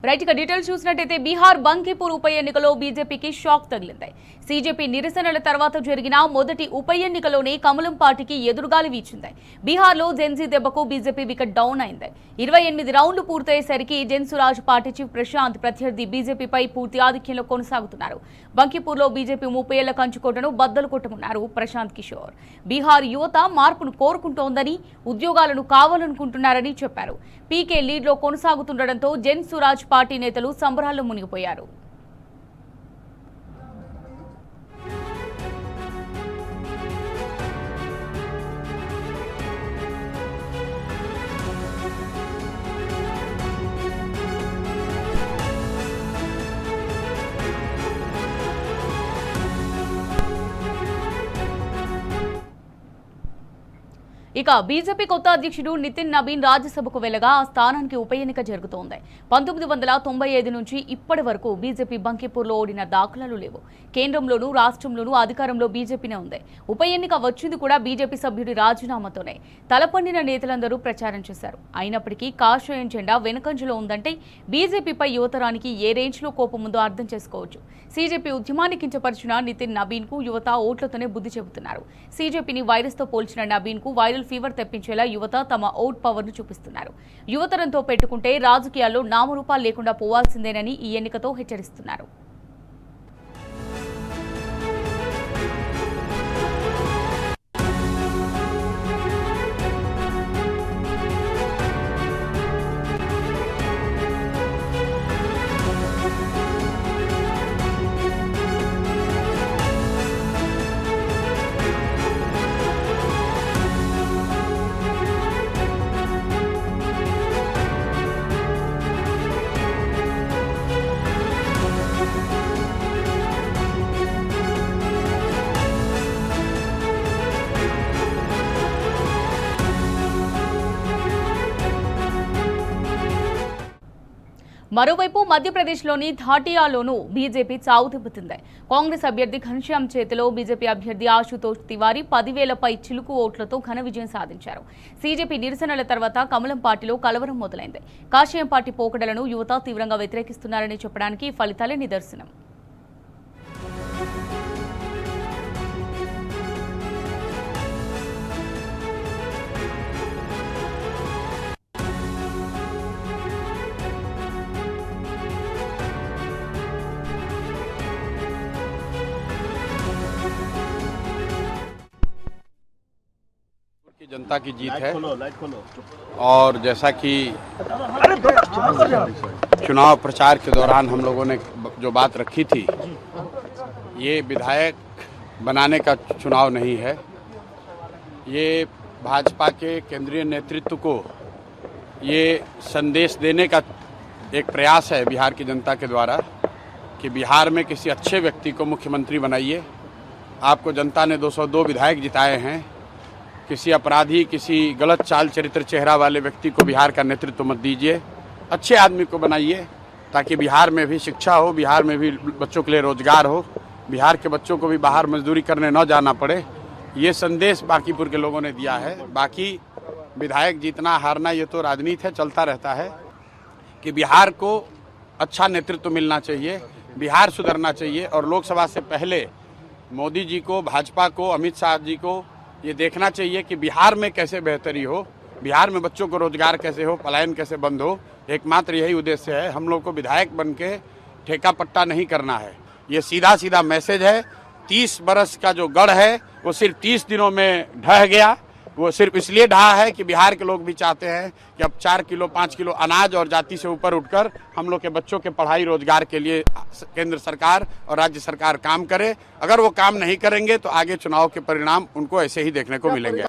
Right ఇక details చూసినట్టయితే బీహార్ బంకీపూర్ ఉప ఎన్నికలో బీజేపీకి షాక్ తగిలింది. సీజేపీ నిరసనల తర్వాత జరిగిన మొదటి ఉప ఎన్నికలోనే కమలం పార్టీకి ఎదురుగాలి వీచింది. బీహార్లో జెన్జీ దెబ్బకు బీజేపీ వికెట్ డౌన్ అయింది. 28 రౌండ్లు పూర్తయ్యేసరికి జెన్సురాజ్ పార్టీ చీఫ్ ప్రశాంత్ ప్రత్యర్థి బీజేపీపై పూర్తి ఆధిక్యంలో కొనసాగుతున్నారు. బంకీపూర్లో బీజేపీ 30 ఏళ్ల కంచుకోటను బద్దలు కొట్టమన్నారు ప్రశాంత్ కిషోర్. బీహార్ యువత మార్పును కోరుకుంటోందని, ఉద్యోగాలను కావాలనుకుంటున్నారని చెప్పారు. పీకే లీడ్లో కొనసాగుతుండటంతో జెన్సురాజ్ పార్టీ నేతలు సంబరాల్లో మునిగిపోయారు. ఇక బీజేపీ కొత్త అధ్యక్షుడు నితిన్ నబీన్ రాజ్యసభకు వెళ్లగా ఆ స్థానానికి ఉప ఎన్నిక జరుగుతోంది. 1995 నుంచి ఇప్పటి వరకు బీజేపీ బంకీపూర్లో ఓడిన దాఖలాలు లేవు. కేంద్రంలోనూ రాష్ట్రంలోనూ అధికారంలో బీజేపీనే ఉంది. ఉప ఎన్నిక వచ్చింది కూడా బీజేపీ సభ్యుడి రాజీనామాతోనే. తలపండిన నేతలందరూ ప్రచారం చేశారు. అయినప్పటికీ కాషాయం జెండా వెనుకంజలో ఉందంటే బీజేపీపై యువతరానికి ఏ రేంజ్లో కోపం ఉందో అర్థం చేసుకోవచ్చు. సీజేపీ ఉద్యమాన్ని కించపరిచిన నితిన్ నబీన్ కు యువత ఓట్లతోనే బుద్ధి చెబుతున్నారు. సీజేపీని వైరస్ తో పోల్చిన నబీన్ కు వైరల్ ఫీవర్ తెప్పించేలా యువత తమ ఓట్ పవర్ ను చూపిస్తున్నారు. యువతరంతో పెట్టుకుంటే రాజకీయాల్లో నామరూపాలు లేకుండా పోవాల్సిందేనని ఈ ఎన్నికతో హెచ్చరిస్తున్నారు. మరోవైపు మధ్యప్రదేశ్లోని ధాటియాలోనూ బీజేపీ చావు తిప్పుతుంది. కాంగ్రెస్ అభ్యర్థి ఘనశ్యామ్ చేతిలో బీజేపీ అభ్యర్థి ఆశుతోష్ తివారీ 10,000పై చిలుకు ఓట్లతో ఘన విజయం సాధించారు. సీజేపీ నిరసనల తర్వాత కమలం పార్టీలో కలవరం మొదలైంది. కాషాయం పార్టీ పోకడలను యువత తీవ్రంగా వ్యతిరేకిస్తున్నారని చెప్పడానికి ఫలితాలే నిదర్శనం. जनता की जीत है और जैसा कि चुनाव प्रचार के दौरान हम लोगों ने जो बात रखी थी, ये विधायक बनाने का चुनाव नहीं है, ये भाजपा के केंद्रीय नेतृत्व को ये संदेश देने का एक प्रयास है बिहार की जनता के द्वारा कि बिहार में किसी अच्छे व्यक्ति को मुख्यमंत्री बनाइए। आपको जनता ने 202 विधायक जिताए हैं। किसी अपराधी, किसी गलत चाल चरित्र चेहरा वाले व्यक्ति को बिहार का नेतृत्व मत दीजिए। अच्छे आदमी को बनाइए ताकि बिहार में भी शिक्षा हो, बिहार में भी बच्चों के लिए रोजगार हो, बिहार के बच्चों को भी बाहर मजदूरी करने न जाना पड़े। ये संदेश बांकीपुर के लोगों ने दिया है। बाकी विधायक जीतना हारना ये तो राजनीति है, चलता रहता है कि बिहार को अच्छा नेतृत्व मिलना चाहिए, बिहार सुधरना चाहिए। और लोकसभा से पहले मोदी जी को, भाजपा को, अमित शाह जी को ये देखना चाहिए कि बिहार में कैसे बेहतरी हो, बिहार में बच्चों को रोजगार कैसे हो, पलायन कैसे बंद हो। एकमात्र यही उद्देश्य है। हम लोग को विधायक बन के ठेका पट्टा नहीं करना है। ये सीधा सीधा मैसेज है। 30 बरस का जो गढ़ है वो सिर्फ 30 दिनों में ढह गया। वो सिर्फ इसलिए ढहा है कि बिहार के लोग भी चाहते हैं कि अब 4 किलो 5 किलो अनाज और जाति से ऊपर उठकर हम लोग के बच्चों के पढ़ाई रोजगार के लिए केंद्र सरकार और राज्य सरकार काम करे। अगर वो काम नहीं करेंगे तो आगे चुनाव के परिणाम उनको ऐसे ही देखने को मिलेंगे।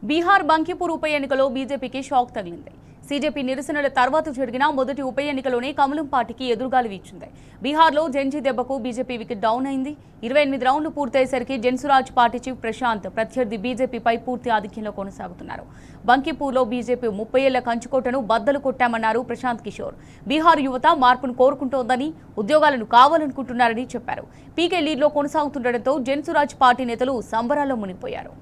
బీహార్ బంకిపూర్ ఉప ఎన్నికలో బీజేపీకి షాక్ తగిలింది. సీజేపీ నిరసనల తర్వాత జరిగిన మొదటి ఉప ఎన్నికలోనే కమలం పార్టీకి ఎదురుగాలి వీచింది. బీహార్లో జెన్జీ దెబ్బకు బీజేపీ వికెట్ డౌన్ అయింది. 28 రౌండ్లు పూర్తయ్యేసరికి జన్సురాజ్ పార్టీ చీఫ్ ప్రశాంత్ ప్రత్యర్థి బీజేపీపై పూర్తి ఆధిక్యంలో కొనసాగుతున్నారు. బంకిపూర్లో బీజేపీ 30 ఏళ్ల కంచుకోటను బద్దలు కొట్టామన్నారు ప్రశాంత్ కిషోర్. బీహార్ యువత మార్పును కోరుకుంటోందని, ఉద్యోగాలను కావాలనుకుంటున్నారని చెప్పారు. పీకే లీడ్లో కొనసాగుతుండటంతో జన్సురాజ్ పార్టీ నేతలు సంబరాల్లో మునిగిపోయారు.